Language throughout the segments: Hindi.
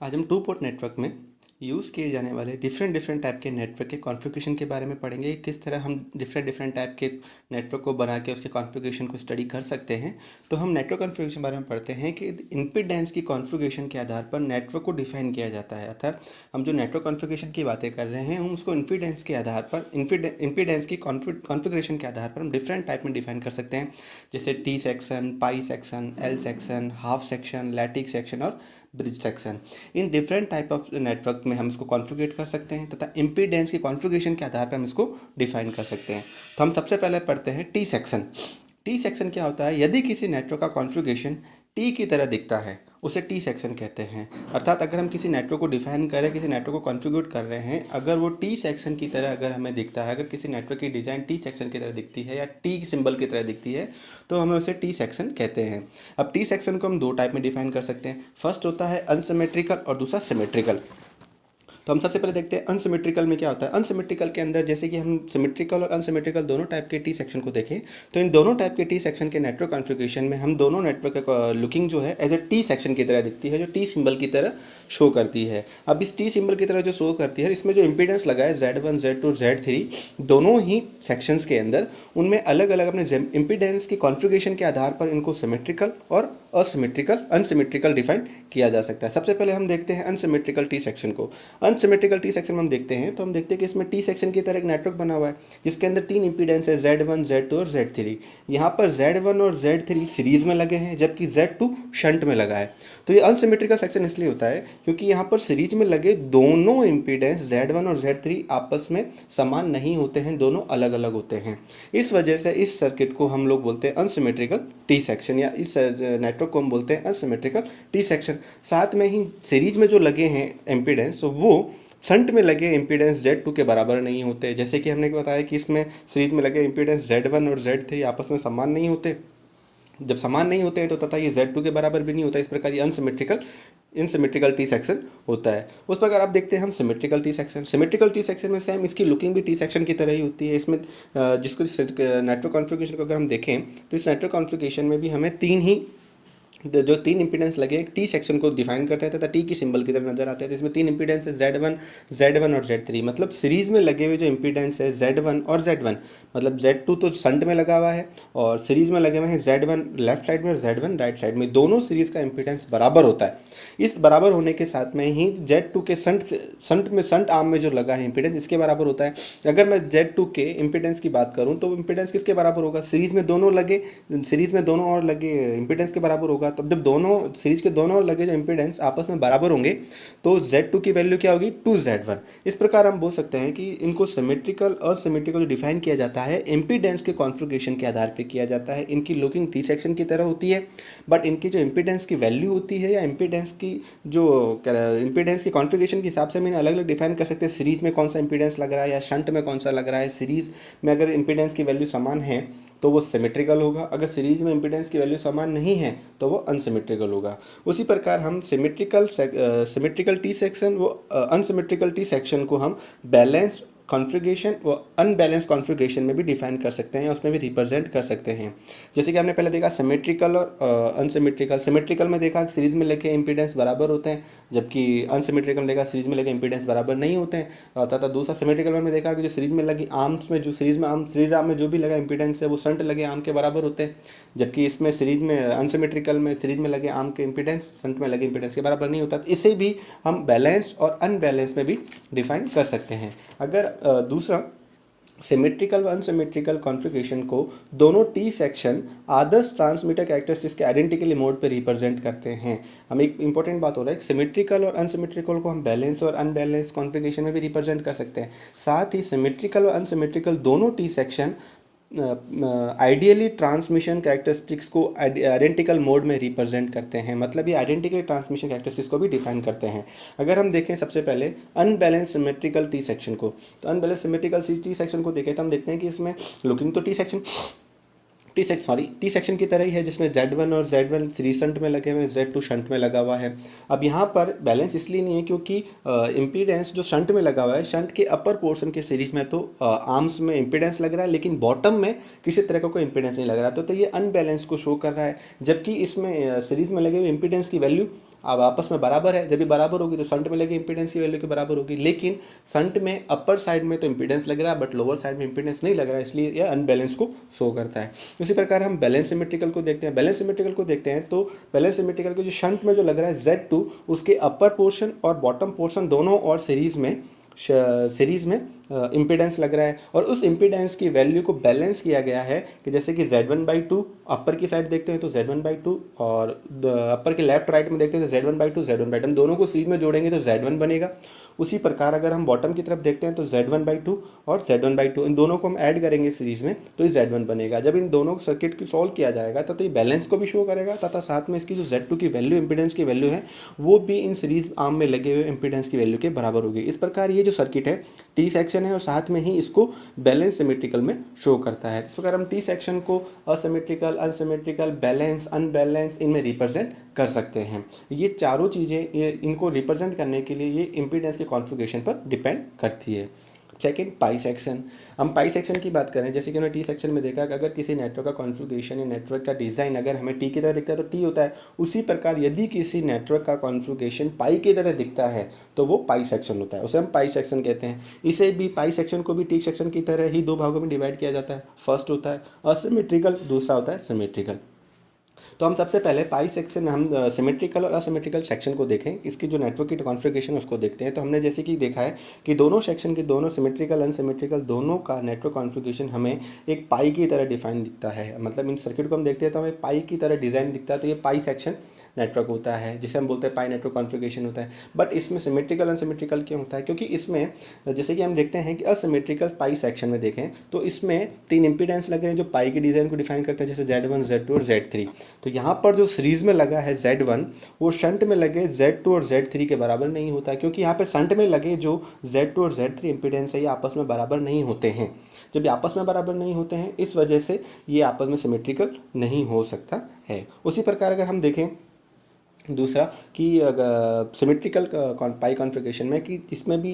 आज हम टू पोर्ट नेटवर्क में यूज़ किए जाने वाले डिफरेंट टाइप के नेटवर्क के कॉन्फ़िगरेशन के बारे में पढ़ेंगे। किस तरह हम डिफरेंट टाइप के नेटवर्क को बना के उसके कॉन्फ़िगरेशन को स्टडी कर सकते हैं। तो हम नेटवर्क कॉन्फ़िगरेशन के बारे में पढ़ते हैं कि इम्पीडेंस की कॉन्फ़िगरेशन के आधार पर नेटवर्क को डिफ़ाइन किया जाता है। अर्थात हम जो नेटवर्क कॉन्फ़िगरेशन की बातें कर रहे हैं हम उसको इम्पीडेंस के आधार पर इम्पीडेंस की कॉन्फ़िगरेशन के आधार पर हम डिफरेंट टाइप में डिफ़ाइन कर सकते हैं, जैसे T section, pi section, L section, half section, lattice section और bridge section. In different type of network में हम इसको कॉन्फ़िगर कर सकते हैं तथा इम्पीडेंस की कॉन्फ़िगरेशन के आधार पर हम इसको डिफाइन कर सकते हैं। तो हम सबसे पहले पढ़ते हैं टी सेक्शन। टी सेक्शन क्या होता है? यदि किसी नेटवर्क का कॉन्फ़िगरेशन टी की तरह दिखता है उसे टी सेक्शन कहते हैं। अर्थात अगर हम किसी नेटवर्क को डिफाइन करें, किसी नेटवर्क को कॉन्फ़िगर कर रहे हैं, अगर वो टी सेक्शन की तरह अगर हमें दिखता है, अगर किसी नेटवर्क की डिज़ाइन टी सेक्शन की तरह दिखती है या टी सिंबल की तरह दिखती है तो हमें उसे टी सेक्शन कहते हैं। अब टी सेक्शन को हम दो टाइप में डिफाइन कर सकते हैं। फर्स्ट होता है अनसिमेट्रिकल और दूसरा सिमेट्रिकल। तो हम सबसे पहले देखते हैं अनसिमेट्रिकल में क्या होता है। अनसिमेट्रिकल के अंदर जैसे कि हम सिमेट्रिकल और अनसिमेट्रिकल दोनों टाइप के टी सेक्शन को देखें तो इन दोनों टाइप के टी सेक्शन के नेटवर्क कॉन्फ़िगरेशन में हम दोनों नेटवर्क का लुकिंग जो है एज ए टी सेक्शन की तरह दिखती है, जो टी सिंबल की तरह शो करती है। अब इस टी सिंबल की तरह जो शो करती है इसमें जो इंपीडेंस लगा है Z1, Z2, Z3 दोनों ही सेक्शंस के अंदर, उनमें अलग अलग अपने इंपीडेंस की कॉन्फ़िगरेशन के आधार पर इनको सिमेट्रिकल और अनसिमेट्रिकल डिफाइन किया जा सकता है। सबसे पहले हम देखते हैं अनसिमेट्रिकल टी सेक्शन को। अनसिमेट्रिकल टी सेक्शन में हम देखते हैं तो हम देखते हैं कि इसमें टी सेक्शन की तरह एक नेटवर्क बना हुआ है जिसके अंदर तीन इंपीडेंस है, Z1, Z2 और Z3। यहाँ पर Z1 और Z3 सीरीज में लगे हैं जबकि Z2 शंट में लगा है। तो ये अनसिमेट्रिकल सेक्शन इसलिए होता है क्योंकि यहाँ पर सीरीज में लगे दोनों इंपीडेंस Z1 और Z3 आपस में समान नहीं होते हैं, दोनों अलग अलग होते हैं। इस वजह से इस सर्किट को हम लोग बोलते हैं अनसिमेट्रिकल टी सेक्शन, या इस नेटवर्क को हम बोलते हैं अनसिमेट्रिकल टी सेक्शन। साथ में ही सीरीज में जो लगे हैं इम्पीडेंस वो शंट में लगे इम्पीडेंस Z2 के बराबर नहीं होते। जैसे कि हमने बताया कि इसमें सीरीज में लगे इम्पीडेंस Z1 और Z3 आपस में समान नहीं होते। जब समान नहीं होते हैं तो तथा ये Z2 के बराबर भी नहीं होता। इस प्रकार ये इनसिमेट्रिकल टी सेक्शन होता है। उस प्रकार आप देखते हैं हम symmetrical T section. Symmetrical T section में सेम इसकी लुकिंग भी टी सेक्शन की तरह ही होती है। इसमें जिसको नेटवर्क कॉन्फ़िगरेशन को अगर हम देखें तो इस नेटवर्क कॉन्फ़िगरेशन में भी हमें जो तीन इंपीडेंस लगे टी सेक्शन को डिफाइन करते हैं तथा टी की सिंबल की तरह नजर आते हैं। तो इसमें तीन इंपीडेंस है Z1 और Z3। मतलब सीरीज में लगे हुए जो इंपीडेंस है Z1 और Z1, मतलब Z2 तो शंट में लगा हुआ है और सीरीज में लगे हुए हैं Z1 लेफ्ट साइड में और Z1 राइट साइड में। दोनों सीरीज का इंपीडेंस बराबर होता है। इस बराबर होने के साथ में ही Z2 के शंट आर्म में जो लगा है इंपीडेंस इसके बराबर होता है। अगर मैं Z2 के इंपीडेंस की बात करूँ तो इंपीडेंस किसके बराबर होगा? सीरीज में दोनों और लगे इंपीडेंस के बराबर होगा। तो जब दोनों सीरीज के दोनों लगे जो इंपीडेंस आपस में बराबर होंगे तो Z2 की वैल्यू क्या होगी? 2Z1। इस प्रकार हम बोल सकते हैं कि इनको सिमेट्रिकल और सिमेट्रिकल डिफाइन किया जाता है इंपीडेंस के कॉन्फ़िगरेशन के आधार पर किया जाता है। इनकी लुकिंग टी सेक्शन की तरह होती है, बट इनकी जो इंपीडेंस की वैल्यू होती है या इंपीडेंस की कॉन्फ़िगरेशन के हिसाब से हम इन्हें अलग अलग डिफाइन कर सकते हैं। सीरीज में कौन सा इंपीडेंस लग रहा है या शंट में कौन सा लग रहा है। सीरीज में अगर इंपीडेंस की वैल्यू समान है तो वो सिमेट्रिकल होगा, अगर सीरीज में इंपीडेंस की वैल्यू समान नहीं है तो वो अनसिमेट्रिकल होगा। उसी प्रकार हम सिमेट्रिकल टी सेक्शन वो अनसिमेट्रिकल टी सेक्शन को हम बैलेंस्ड कॉन्फ़िगरेशन व अनबैलेंस कॉन्फ़िगरेशन में भी डिफाइन कर सकते हैं, उसमें भी रिप्रेजेंट कर सकते हैं। जैसे कि हमने पहले देखा सिमेट्रिकल और अनसिमेट्रिकल। सिमेट्रिकल में देखा सीरीज में लेके इंपीडेंस बराबर होते हैं, जबकि अनसिमेट्रिकल में देखा सीरीज में लेके इंपीडेंस बराबर नहीं होते हैं। तथा दूसरा सिमेट्रिकल में देखा कि जो सीरीज में लगी आर्म्स में जो सीरीज आर्म में जो भी लगा इंपीडेंस है वो शंट लगे आर्म के बराबर होते हैं, जबकि इसमें अनसिमेट्रिकल में सीरीज में लगे आर्म के इंपीडेंस शंट में लगे इंपीडेंस के बराबर नहीं होता। इसे भी हम बैलेंस्ड और अनबैलेंस में भी डिफाइन कर सकते हैं। अगर दूसरा सिमेट्रिकल व अनसिमेट्रिकल कॉन्फ़िगरेशन को दोनों टी सेक्शन आदर्श ट्रांसमीटर कैरेक्टरिस्टिक्स के आइडेंटिकली मोड पर रिप्रेजेंट करते हैं। हम एक इंपॉर्टेंट बात हो रहा है, सिमेट्रिकल और अनसिमेट्रिकल को हम बैलेंस और अनबैलेंस कॉन्फ़िगरेशन में भी रिप्रेजेंट कर सकते हैं। साथ ही सिमेट्रिकल और अनसिमेट्रिकल दोनों T section ideally transmission characteristics को आइडेंटिकल मोड में रिप्रेजेंट करते हैं। मतलब ये आइडेंटिकल ट्रांसमिशन कैरेक्टरिस्टिक्स को भी डिफाइन करते हैं। अगर हम देखें सबसे पहले अनबैलेंस सिमेट्रिकल टी सेक्शन को, तो अनबैलेंस सिमेट्रिकल टी सेक्शन को देखें तो हम देखते हैं कि इसमें लुकिंग तो टी टी सेक्शन की तरह ही है, जिसमें Z1 और Z1 सीरीज शंट में लगे हुए हैं, Z2 शंट में लगा हुआ है। अब यहाँ पर बैलेंस इसलिए नहीं है क्योंकि इम्पीडेंस जो शंट में लगा हुआ है, शंट के अपर पोर्शन के सीरीज में तो आर्म्स में इम्पीडेंस लग रहा है, लेकिन बॉटम में किसी तरह का कोई इम्पीडेंस नहीं लग रहा, तो ये अनबैलेंस को शो कर रहा है। जबकि इसमें सीरीज में लगे हुए इम्पीडेंस की वैल्यू अब आपस में बराबर है, जब भी बराबर होगी तो शंट में लगे इम्पीडेंस की वैल्यू के बराबर होगी, लेकिन शंट में अपर साइड में तो इम्पीडेंस लग रहा है बट लोअर साइड में इम्पीडेंस नहीं लग रहा है, इसलिए यह अनबैलेंस को शो करता है। इसी प्रकार हम बैलेंस सिमेट्रिकल को देखते हैं। बैलेंस सिमेट्रिकल को देखते हैं तो बैलेंस सिमेट्रिकल को जो शंट में जो लग रहा है Z2, उसके अपर पोर्शन और बॉटम पोर्शन दोनों और सीरीज में इम्पीडेंस लग रहा है, और उस इम्पीडेंस की वैल्यू को बैलेंस किया गया है कि जैसे कि Z1/2 अपर की साइड देखते हैं तो Z1/2, और अपर के लेफ्ट राइट में देखते हैं तो Z1/2 Z1/2, हम दोनों को सीरीज में जोड़ेंगे तो Z1 बनेगा। उसी प्रकार अगर हम बॉटम की तरफ देखते हैं तो Z1/2 और Z1/2, इन दोनों को हम ऐड करेंगे सीरीज में तो ये Z1 बनेगा। जब इन दोनों सर्किट को सॉल्व किया जाएगा तो ये बैलेंस को भी शो करेगा, तथा साथ में इसकी जो Z2 की वैल्यू, इम्पीडेंस की वैल्यू है, वो भी इन सीरीज आर्म में लगे हुए इम्पीडेंस की वैल्यू के बराबर होगी। इस प्रकार ये जो सर्किट है टी सेक्शन है और साथ में ही इसको बैलेंस सिमेट्रिकल में शो करता है। इस प्रकार हम टी सेक्शन को असिमेट्रिकल, अनसिमेट्रिकल, बैलेंस, अनबैलेंस इनमें रिप्रेजेंट कर सकते हैं। ये चारों चीज़ें इनको रिप्रेजेंट करने के लिए ये इम्पीडेंस के कॉन्फ़िगरेशन पर डिपेंड करती है। सेकेंड, पाई सेक्शन। हम पाई सेक्शन की बात करें, जैसे कि हमने टी सेक्शन में देखा कि अगर किसी नेटवर्क का कॉन्फ़िगरेशन या नेटवर्क का डिज़ाइन अगर हमें टी की तरह दिखता है तो टी होता है, उसी प्रकार यदि किसी नेटवर्क का कॉन्फ़िगरेशन पाई की तरह दिखता है तो वो पाई सेक्शन होता है, उसे हम पाई सेक्शन कहते हैं। इसे भी, पाई सेक्शन को भी टी सेक्शन की तरह ही दो भागों में डिवाइड किया जाता है। फर्स्ट होता है असिमेट्रिकल, दूसरा होता है सिमेट्रिकल। तो हम सबसे पहले पाई सेक्शन, हम सिमेट्रिकल और असिमेट्रिकल सेक्शन को देखें, इसकी जो नेटवर्क की कॉन्फ़िगरेशन है उसको देखते हैं। तो हमने जैसे कि देखा है कि दोनों सेक्शन के, दोनों सिमेट्रिकल अनसिमेट्रिकल दोनों का नेटवर्क कॉन्फ़िगरेशन हमें एक पाई की तरह डिफाइन दिखता है। मतलब इन सर्किट को हम देखते हैं तो हमें पाई की तरह डिज़ाइन दिखता है, तो ये पाई सेक्शन नेटवर्क होता है, जिसे हम बोलते हैं पाई नेटवर्क कॉन्फ़िगरेशन होता है। बट इसमें सिमेट्रिकल अनसिमेट्रिकल क्यों होता है? क्योंकि इसमें जैसे कि हम देखते हैं कि असिमेट्रिकल पाई सेक्शन में देखें तो इसमें 3 इम्पीडेंस लगे हैं जो पाई की डिज़ाइन को डिफाइन करते हैं, जैसे Z1, Z2 और Z3। तो यहाँ पर जो सीरीज़ में लगा है Z1, वो शंट में लगे Z2 और Z3 के बराबर नहीं होता है, क्योंकि यहाँ पे शंट में लगे जो Z2 और Z3 इम्पीडेंस है ये आपस में बराबर नहीं होते हैं। जब ये आपस में बराबर नहीं होते हैं, इस वजह से ये आपस में सिमेट्रिकल नहीं हो सकता है। उसी प्रकार अगर हम देखें दूसरा कि सिमेट्रिकल पाई कॉन्फ़िगरेशन में कि इसमें भी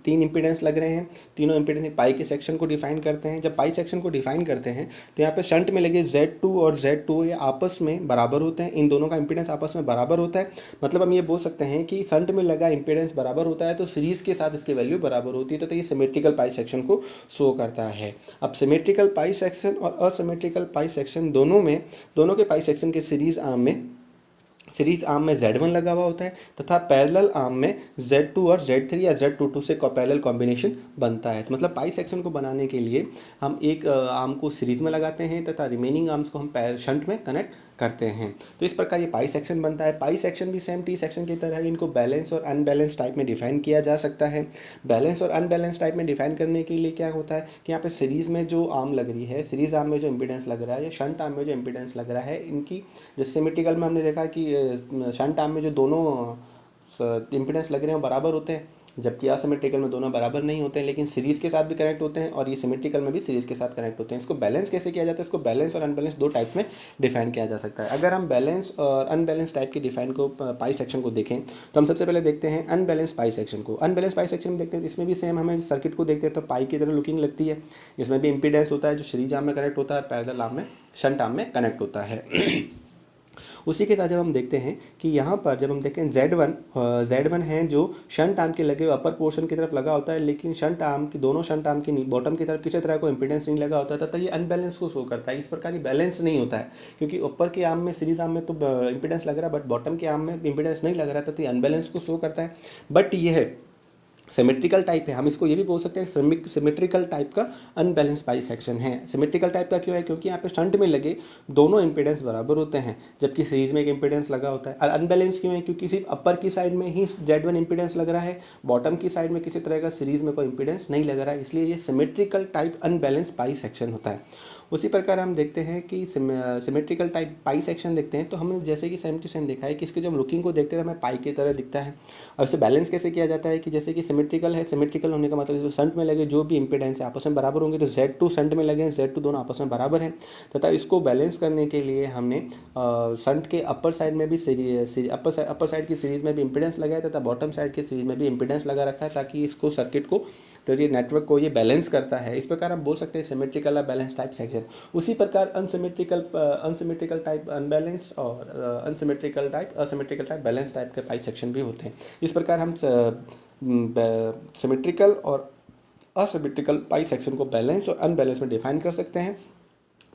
3 इम्पीडेंस लग रहे हैं, तीनों इम्पीडेंस पाई के सेक्शन को डिफाइन करते हैं। जब पाई सेक्शन को डिफाइन करते हैं तो यहाँ पे शंट में लगे Z2 और Z2 ये आपस में बराबर होते हैं, इन दोनों का इम्पीडेंस आपस में बराबर होता है। मतलब हम ये बोल सकते हैं कि शंट में लगा इम्पीडेंस बराबर होता है तो सीरीज़ के साथ इसकी वैल्यू बराबर होती है, तो ये सिमेट्रिकल पाई सेक्शन को शो करता है। अब सिमेट्रिकल पाई सेक्शन और असिमेट्रिकल पाई सेक्शन दोनों के पाई सेक्शन के सीरीज़ आर्म में Z1 लगा हुआ होता है, तथा पैरेलल आर्म में Z2 और Z3 या Z22 से पैरेलल कॉम्बिनेशन बनता है। तो मतलब पाई सेक्शन को बनाने के लिए हम एक आर्म को सीरीज में लगाते हैं तथा रिमेनिंग आर्म्स को हम शंट में कनेक्ट करते हैं। तो इस प्रकार ये पाई सेक्शन बनता है। पाई सेक्शन भी सेम टी सेक्शन की तरह इनको बैलेंस और अनबैलेंस टाइप में डिफाइन किया जा सकता है। बैलेंस और अनबैलेंस टाइप में डिफाइन करने के लिए क्या होता है कि यहाँ पे सीरीज़ में जो आर्म लग रही है, सीरीज़ आर्म में जो इम्पीडेंस लग रहा है या शंट आर्म में जो इम्पीडेंस लग रहा है, इनकी जैसे सिमेट्रिकल में हमने देखा कि शंट आर्म में जो दोनों इम्पीडेंस लग रहे हैं वो बराबर होते हैं, जबकि असिमेट्रिकल में दोनों बराबर नहीं होते हैं, लेकिन सीरीज़ के साथ भी कनेक्ट होते हैं और ये सिमेट्रिकल में भी सीरीज़ के साथ कनेक्ट होते हैं। इसको बैलेंस कैसे किया जाता है? इसको बैलेंस और अनबैलेंस दो टाइप में डिफाइन किया जा सकता है। अगर हम बैलेंस और अनबैलेंस टाइप के डिफाइन को पाई सेक्शन को देखें तो हम सबसे पहले देखते हैं अनबैलेंस पाई सेक्शन को। अनबैलेंस पाई सेक्शन में देखते हैं, इसमें भी सेम हमें सर्किट को देखते हैं तो पाई की तरह लुकिंग लगती है। इसमें भी इम्पीडेंस होता है जो सीरीज आर्म में कनेक्ट होता है, पैरेलल आर्म में, शंट आर्म में कनेक्ट होता है। उसी के साथ जब हम देखते हैं कि यहाँ पर जब हम देखें Z1 है जो शंट आर्म के लगे हुए अपर पोर्शन की तरफ लगा होता है, लेकिन शंट आर्म की, दोनों शंट आर्म की बॉटम की तरफ किसी तरह को इंपीडेंस नहीं लगा होता तथा ये अनबैलेंस को शो करता है। इस प्रकार ये बैलेंस नहीं होता है, क्योंकि ऊपर के आर्म में, सीरीज आर्म में तो इंपीडेंस लग रहा है बट बॉटम के आर्म में इंपीडेंस नहीं लग रहा है, तथा ये अनबैलेंस को शो करता है। बट यह है सिमेट्रिकल टाइप है, हम इसको ये भी बोल सकते हैं सिमेट्रिकल टाइप का अनबैलेंस पाई सेक्शन है। सिमेट्रिकल टाइप का क्यों है? क्योंकि यहाँ पे शंट में लगे दोनों इंपीडेंस बराबर होते हैं, जबकि सीरीज में एक इंपीडेंस लगा होता है। और अनबैलेंस क्यों है? क्योंकि सिर्फ अपर की साइड में ही Z1 इंपीडेंस लग रहा है, बॉटम की साइड में किसी तरह का सीरीज में कोई इंपीडेंस नहीं लग रहा है, इसलिए ये सिमेट्रिकल टाइप अनबैलेंस पाई सेक्शन होता है। उसी प्रकार हम देखते हैं कि सिमेट्रिकल टाइप पाई सेक्शन देखते हैं, तो हमने जैसे कि सेम टू सेम देखा है कि इसके जो हम लुकिंग को देखते हैं हमें पाई की तरह दिखता है। और इसे बैलेंस कैसे किया जाता है कि जैसे कि सिमेट्रिकल है, सिमेट्रिकल होने का मतलब शंट में लगे जो भी इंपीडेंस है आपस में बराबर होंगे, तो Z2 शंट में लगे हैं, Z2 दोनों आपस में बराबर हैं, तथा इसको बैलेंस करने के लिए हमने शंट के अपर साइड में भी अपर साइड की सीरीज में भी इंपीडेंस लगाया तथा बॉटम साइड की सीरीज में भी इंपीडेंस लगा रखा है, ताकि इसको सर्किट को, तो ये नेटवर्क को ये बैलेंस करता है। इस प्रकार हम बोल सकते हैं सिमेट्रिकल या बैलेंस टाइप सेक्शन। उसी प्रकार अनसिमेट्रिकल टाइप अनबैलेंस और unsymmetrical type asymmetrical type balance type के पाई सेक्शन भी होते हैं। इस प्रकार हम सिमेट्रिकल और असिमेट्रिकल पाई सेक्शन को बैलेंस और अनबैलेंस में डिफाइन कर सकते हैं।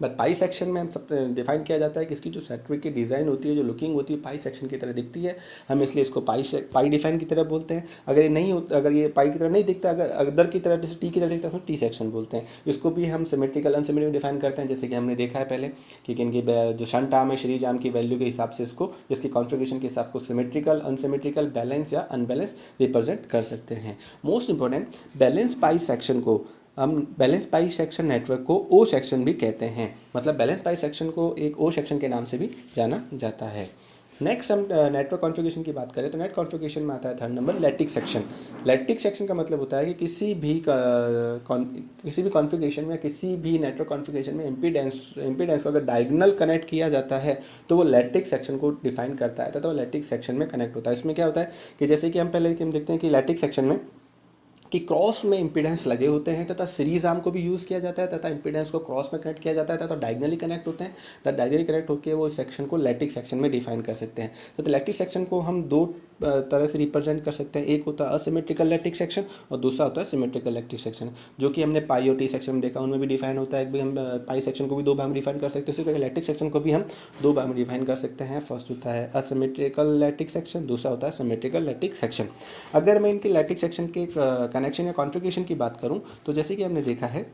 बट पाई सेक्शन में हम सब डिफाइन किया जाता है कि इसकी जो सर्किट की डिज़ाइन होती है, जो लुकिंग होती है, पाई सेक्शन की तरह दिखती है, हम इसलिए इसको पाई डिफाइन की तरह बोलते हैं। अगर ये नहीं होता, अगर ये पाई की तरह नहीं दिखता, अगर अदर की तरह जैसे टी की तरह दिखता है तो टी सेक्शन बोलते हैं। इसको भी हम सिमेट्रिकल अनसिमेट्रिकल डिफाइन करते हैं, जैसे कि हमने देखा है पहले कि इनकी जो शंट आर्म है, सीरीज आर्म की वैल्यू के हिसाब से इसको, इसकी कॉन्फ़िगरेशन के हिसाब से सिमेट्रिकल, अनसिमेट्रिकल, बैलेंस या अनबैलेंस रिप्रेजेंट कर सकते हैं। मोस्ट इंपॉर्टेंट, बैलेंस पाई सेक्शन को हम बैलेंस पाई सेक्शन नेटवर्क को ओ सेक्शन भी कहते हैं, मतलब बैलेंस पाई सेक्शन को एक ओ सेक्शन के नाम से भी जाना जाता है। नेक्स्ट हम नेटवर्क कॉन्फ़िगरेशन की बात करें तो नेट कॉन्फ़िगरेशन में आता है third number lattice section. Lattice section का मतलब होता है कि किसी भी कॉन्फ़िगरेशन में, किसी भी नेटवर्क कॉन्फ़िगरेशन में इम्पीडेंस को अगर डायगोनल कनेक्ट किया जाता है तो वो लैटिक सेक्शन को डिफाइन करता है, तथा वो लैटिक सेक्शन में कनेक्ट होता है। इसमें क्या होता है कि जैसे कि हम देखते हैं कि लैटिक सेक्शन में कि क्रॉस में इंपीडेंस लगे होते हैं तथा सीरीज आर्म को भी यूज़ किया जाता है, तथा इंपीडेंस को क्रॉस में कनेक्ट किया जाता है, तथा डायगोनली कनेक्ट होते हैं, तथा डायगोनली कनेक्ट होकर वो सेक्शन को लैटिक सेक्शन में डिफाइन कर सकते हैं। तो लैटिक सेक्शन को हम दो तरह से रिप्रेजेंट कर सकते हैं, एक होता है असिमेट्रिकल लैटिक सेक्शन और दूसरा होता है सिमेट्रिकल लैटिक सेक्शन, जो कि हमने पाई और टी सेक्शन में देखा, उनमें भी डिफाइन होता है। हम पाई सेक्शन को भी दो भाग में डिफाइन कर सकते हैं, उसी प्रकार लैटिक सेक्शन को भी हम दो भाग में डिफाइन कर सकते हैं। फर्स्ट होता है असिमेट्रिकल लैटिक सेक्शन, दूसरा होता है सिमेट्रिकल लैटिक सेक्शन। अगर मैं इनके लैटिक सेक्शन के कनेक्शन या कॉन्फ़िगरेशन की बात करूं तो जैसे कि हमने देखा है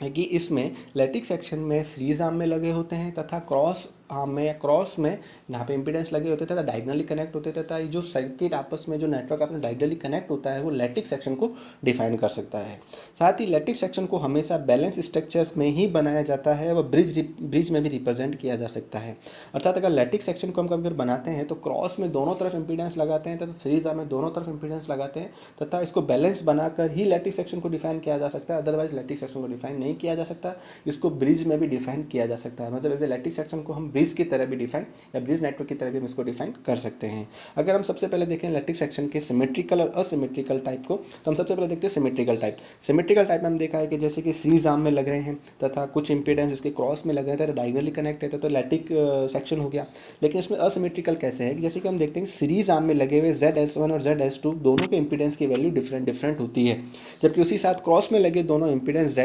कि इसमें लैटिक सेक्शन में सीरीज आर्म में लगे होते हैं तथा क्रॉस आर्म में या क्रॉस में यहाँ पे इंपीडेंस लगे होते हैं तथा डायगोनली कनेक्ट होते हैं, तथा ये जो सर्किट आपस में जो नेटवर्क अपने डायगोनली कनेक्ट होता है वो लैटिक सेक्शन को डिफाइन कर सकता है। साथ ही लैटिक सेक्शन को हमेशा बैलेंस स्ट्रक्चर्स में ही बनाया जाता है, वह ब्रिज में भी रिप्रेजेंट किया जा सकता है। अर्थात अगर लैटिक सेक्शन को हम अगर बनाते हैं तो क्रॉस में दोनों तरफ इंपीडेंस लगाते हैं तथा सीरीज आर्म में दोनों तरफ इंपीडेंस लगाते हैं, तथा इसको बैलेंस बनाकर ही लैटिक सेक्शन को डिफाइन किया जा सकता है। अदरवाइज लैटिक सेक्शन को डिफाइन नहीं किया जा सकता, इसको ब्रिज में भी डिफाइन किया जा सकता है। मतलब ऐसे लैटिक सेक्शन को हम ब्रिज की तरह भी डिफाइन या ब्रिज नेटवर्क की तरह भी हम इसको डिफाइन कर सकते हैं। अगर हम सबसे पहले देखें लैटिक सेक्शन के सिमेट्रिकल और असिमेट्रिकल टाइप को, तो हम सबसे पहले देखते हैं सिमेट्रिकल टाइप। सिमेट्रिकल टाइप में हम देखा है कि जैसे कि सीरीज आर्म में लग रहे हैं तथा कुछ इंपीडेंस इसके क्रॉस में लग रहे थे, डायगोनली कनेक्ट है तो लैटिक सेक्शन हो गया। लेकिन इसमें असिमेट्रिकल कैसे है कि जैसे कि हम देखते हैं सीरीज आर्म में लगे हुए ZS1 और ZS2 दोनों के इंपीडेंस की वैल्यू डिफरेंट होती है, जबकि उसी साथ क्रॉस में लगे दोनों इंपीडेंस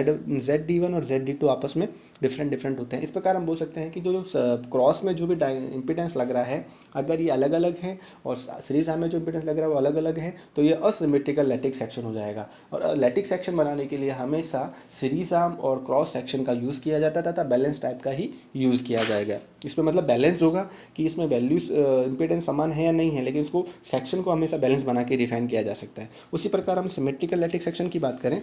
ZD1 और ZD2 आपस में डिफरेंट होते हैं। इस प्रकार हम बोल सकते हैं कि जो क्रॉस में जो भी इंपीडेंस लग रहा है अगर ये अलग अलग है और सीरीज आर्म में जो इंपीडेंस लग रहा है वो अलग अलग है, तो ये असिमेट्रिकल लैटिक सेक्शन हो जाएगा। और लैटिक सेक्शन बनाने के लिए हमेशा सीरीज आर्म और क्रॉस सेक्शन का यूज़ किया जाता था, बैलेंस टाइप का ही यूज़ किया जाएगा। इसमें मतलब बैलेंस होगा कि इसमें वैल्यूज इंपीडेंस समान है या नहीं है, लेकिन इसको सेक्शन को हमेशा बैलेंस बना के डिफाइन किया जा सकता है। उसी प्रकार हम सिमेट्रिकल लैटिक सेक्शन की बात करें,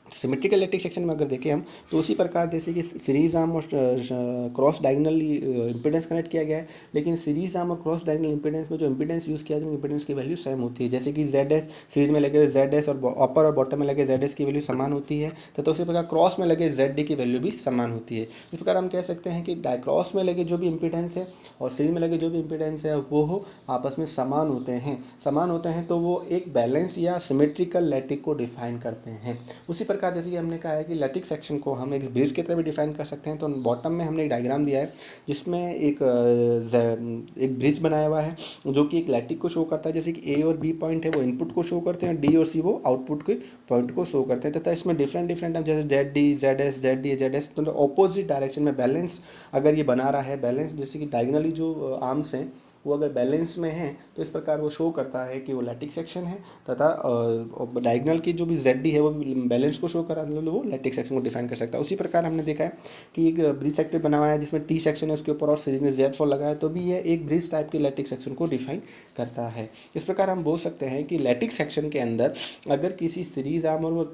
सिमेट्रिकल लैटिक सेक्शन में अगर देखें हम तो उसी प्रकार जैसे कि सीरीज आर्म और क्रॉस डायगोनली इंपीडेंस कनेक्ट किया गया है, लेकिन सीरीज आर्म और क्रॉस डायगोनल इंपीडेंस में जो इंपीडेंस यूज़ किया जाए इंपीडेंस की वैल्यू सेम होती है। जैसे कि ZS सीरीज में लगे हुए ZS और अपर और बॉटम में लगे ZS की वैल्यू समान होती है, तथा उसी प्रकार क्रॉस में लगे ZD की वैल्यू भी समान होती है। इस प्रकार हम कह सकते हैं कि क्रॉस में लगे जो भी इंपीडेंस है और सीरीज में लगे जो भी इंपीडेंस है वो आपस में समान होते हैं, तो वो एक बैलेंस या सिमेट्रिकल लैटिक को डिफाइन करते हैं। उसी प्रकार जैसे कि हमने कहा है कि लैटिक सेक्शन को हम एक ब्रिज की तरह भी डिफाइन कर सकते हैं, तो बॉटम में हमने एक डायग्राम दिया है जिसमें एक ब्रिज बनाया हुआ है जो कि एक लैटिक को शो करता है। जैसे कि A और B पॉइंट है वो इनपुट को शो करते हैं, D और C वो आउटपुट के पॉइंट को शो करते हैं, तथा इसमें डिफरेंट जैसे ZD ZS ZD ZS तो ऑपोजिट डायरेक्शन में बैलेंस अगर ये बना रहा है, बैलेंस जैसे कि डायगोनली जो आर्म्स हैं वो अगर बैलेंस में है तो इस प्रकार वो शो करता है कि वो लैटिक सेक्शन है, तथा डायगोनल की जो भी ZD है वो भी बैलेंस को शो कर रहा है, वो लैटिक सेक्शन को डिफाइन कर सकता है। उसी प्रकार हमने देखा है कि एक ब्रिज सेक्टर बना हुआ है जिसमें T सेक्शन है उसके ऊपर और सीरीज में Z4 लगा है, तो भी यह एक ब्रिज टाइप के लैटिक सेक्शन को डिफाइन करता है। इस प्रकार हम बोल सकते हैं कि लैटिक सेक्शन के अंदर अगर किसी सीरीज आर्म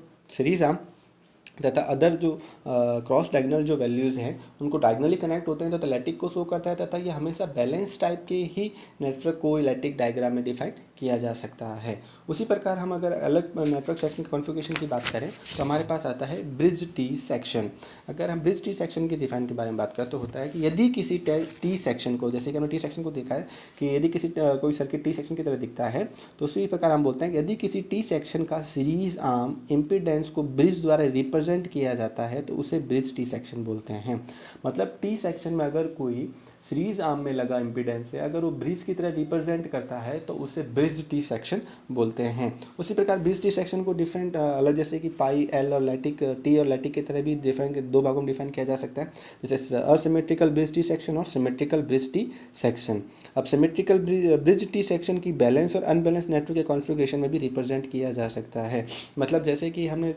तथा अदर जो क्रॉस डायगोनल जो वैल्यूज़ हैं उनको डायगोनली कनेक्ट होते हैं तो लैटिक को शो करता है, तथा ये हमेशा बैलेंस टाइप के ही नेटवर्क को लैटिक डायग्राम में डिफाइन किया जा सकता है। उसी प्रकार हम अगर अलग नेटवर्क सेक्शन कॉन्फ़िगरेशन की बात करें तो हमारे पास आता है ब्रिज टी सेक्शन। अगर हम ब्रिज टी सेक्शन की डिफाइन के बारे में बात करें तो होता है कि यदि किसी टी सेक्शन को, जैसे कि हमने टी सेक्शन को देखा है कि यदि किसी कोई सर्किट टी सेक्शन की तरह दिखता है तो उसी प्रकार हम बोलते हैं कि यदि किसी टी सेक्शन का सीरीज आर्म इम्पीडेंस को ब्रिज द्वारा रिप्रेजेंट किया जाता है तो उसे ब्रिज टी सेक्शन बोलते हैं। मतलब टी सेक्शन में अगर कोई सीरीज आर्म में लगा इम्पीडेंस है, अगर वो ब्रिज की तरह रिप्रेजेंट करता है तो उसे ब्रिज टी सेक्शन बोलते हैं। उसी प्रकार ब्रिज टी सेक्शन को डिफरेंट अलग, जैसे कि पाई, एल और लैटिक, टी और लैटिक की तरह भी डिफाइन दो भागों में डिफाइन किया जा सकता है, जैसे असिमेट्रिकल ब्रिज टी सेक्शन और सिमेट्रिकल ब्रिज टी सेक्शन। अब सिमेट्रिकल ब्रिज टी सेक्शन की बैलेंस और अनबैलेंस नेटवर्क के कॉन्फ़िगरेशन में भी रिप्रेजेंट किया जा सकता है। मतलब जैसे कि हमने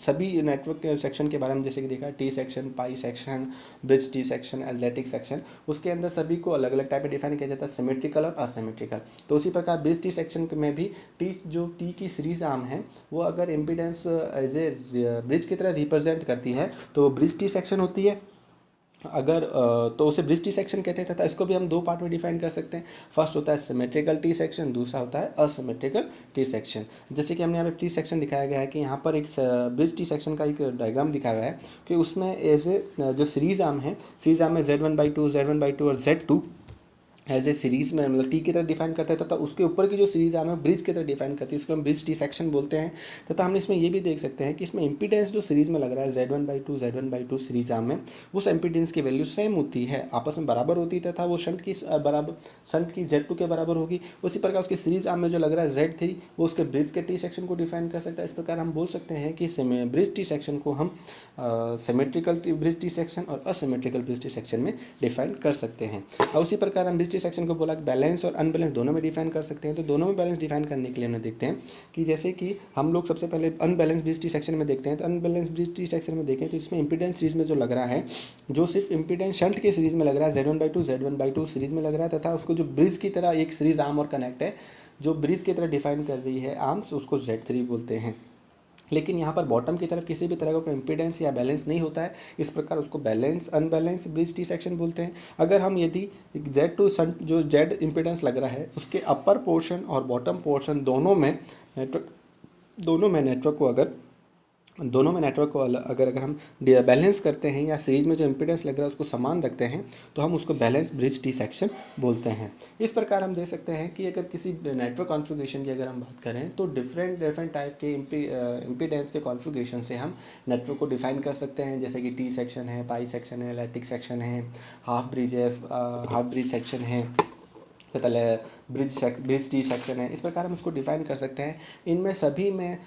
सभी नेटवर्क सेक्शन के बारे में जैसे कि देखा, T section, pi section, bridge T section, lattice section, उसके अंदर सभी को अलग अलग टाइप में डिफाइन किया जाता है, सिमेट्रिकल और असिमेट्रिकल। तो उसी प्रकार ब्रिज टी सेक्शन में भी टी की सीरीज आर्म है वो अगर इम्पीडेंस एज ए ब्रिज की तरह रिप्रेजेंट करती है तो ब्रिज टी सेक्शन होती है। अगर तो उसे ब्रिज टी सेक्शन कहते हैं, तथा इसको भी हम दो पार्ट में डिफाइन कर सकते हैं। फर्स्ट होता है सिमेट्रिकल टी सेक्शन, दूसरा होता है असिमेट्रिकल टी सेक्शन। जैसे कि हमने यहाँ पे टी सेक्शन दिखाया गया है कि यहाँ पर एक ब्रिज टी सेक्शन का एक डायग्राम दिखाया गया है कि उसमें एज ए जो सीरीज आर्म है, सीरीज आर्म में Z1/2, Z1/2 और Z2 एज ए सीरीज में मतलब टी की तरह डिफाइन करते हैं, तथा उसके ऊपर की जो सीरीज आर्म है ब्रिज की तरह डिफाइन करती है, इसको हम ब्रिज टी सेक्शन बोलते हैं। तथा हम इसमें ये भी देख सकते हैं कि इसमें इंपीडेंस जो सीरीज में लग रहा है Z1/2 सीरीज आर्म में, उस इंपीडेंस की वैल्यू सेम होती है, आपस में बराबर होती है, तथा वो शंट की Z2 के बराबर होगी। उसी प्रकार उसकी सीरीज आर्म में जो लग रहा है Z3 वो उसके ब्रिज के टी सेक्शन को डिफाइन कर सकता है। इस प्रकार हम बोल सकते हैं कि ब्रिज टी सेक्शन को हम सिमेट्रिकल ब्रिज टी सेक्शन और असिमेट्रिकल ब्रिज टी सेक्शन में डिफाइन कर सकते हैं। और उसी प्रकार हम ब्रिज टी सेक्शन को बोला कि बैलेंस और अनबैलेंस दोनों में डिफाइन कर सकते हैं। तो दोनों में बैलेंस डिफाइन करने के लिए हम देखते हैं कि जैसे कि हम लोग सबसे पहले अनबैलेंस ब्रिज टी सेक्शन में देखते हैं। तो अनबैलेंस ब्रिज टी सेक्शन में देखें तो इसमें इंपीडेंस सीरीज में जो लग रहा है, जो सिर्फ इंपीडेंस शंट के सीरीज में लग रहा है Z1/2 सीरीज में लग रहा है, तथा उसको जो ब्रिज की तरह एक सीरीज आर्म और कनेक्ट है जो ब्रिज की तरह डिफाइन कर रही है आर्म्स, उसको Z3 बोलते हैं। लेकिन यहाँ पर बॉटम की तरफ किसी भी तरह का इम्पीडेंस या बैलेंस नहीं होता है, इस प्रकार उसको balance unbalance bridge T section बोलते हैं। अगर हम यदि Z2 जो Z इम्पीडेंस लग रहा है उसके अपर पोर्शन और बॉटम पोर्शन दोनों में नेटवर्क को अगर हम बैलेंस करते हैं या सीरीज में जो इम्पीडेंस लग रहा है उसको समान रखते हैं तो हम उसको बैलेंस ब्रिज टी सेक्शन बोलते हैं। इस प्रकार हम देख सकते हैं कि अगर किसी नेटवर्क कॉन्फ़िगरेशन की अगर हम बात करें तो डिफरेंट टाइप के इम्पीडेंस के कॉन्फ़िगरेशन से हम नेटवर्क को डिफाइन कर सकते हैं, जैसे कि टी सेक्शन है, पाई सेक्शन है, लैटिक सेक्शन है, हाफ ब्रिज सेक्शन है, तथा ब्रिज टी सेक्शन है। इस प्रकार हम उसको डिफाइन कर सकते हैं। इनमें सभी में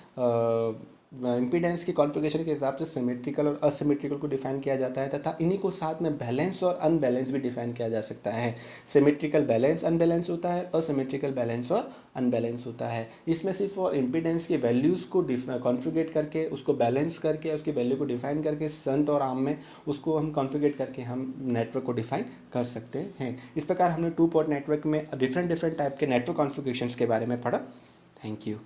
इम्पीडेंस की कॉन्फ़िगरेशन के हिसाब से सिमेट्रिकल और असिमेट्रिकल को डिफाइन किया जाता है, तथा इन्हीं को साथ में बैलेंस और अनबैलेंस भी डिफाइन किया जा सकता है। सिमेट्रिकल बैलेंस अनबैलेंस होता है, असिमेट्रिकल बैलेंस और अनबैलेंस होता है। इसमें सिर्फ और इम्पीडेंस की वैल्यूज़ को कॉन्फ़िगरेट करके, उसको बैलेंस करके, उसकी वैल्यू को डिफाइन करके शंट और आर्म में उसको हम कॉन्फ़िगरेट करके हम नेटवर्क को डिफाइन कर सकते हैं। इस प्रकार हमने 2 पोर्ट नेटवर्क में डिफरेंट टाइप के नेटवर्क कॉन्फ़िगरेशंस के बारे में पढ़ा। Thank you.